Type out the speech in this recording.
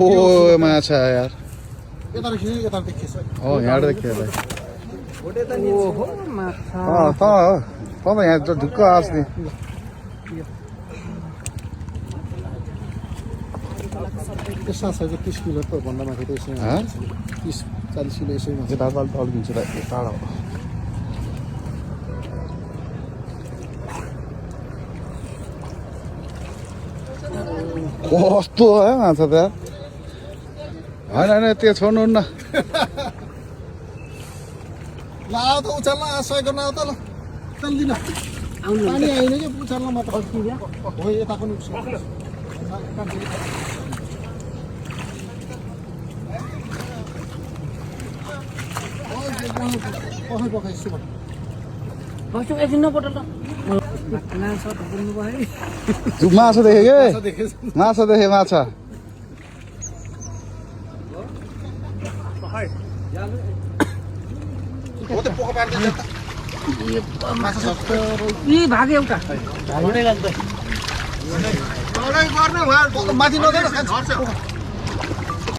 ओ माछा यार यहाँ देखिए यहाँ जो ढुक्क आस्ने 30 किलो त भन्दा माथि त यसै 30-40 किलो यसैमा अल्किन्छ टाढा कस्तो है माछा त होइन त्यो छोड्नु न ल आऊ त उचाल्न सहयोग गर्न आऊ त ल चल्दिन पानी आइन कि उचाल्न मात्र हो यता पनि माछा देखे के माछा देखे माछा भाग्यो एउटा माथि नगएर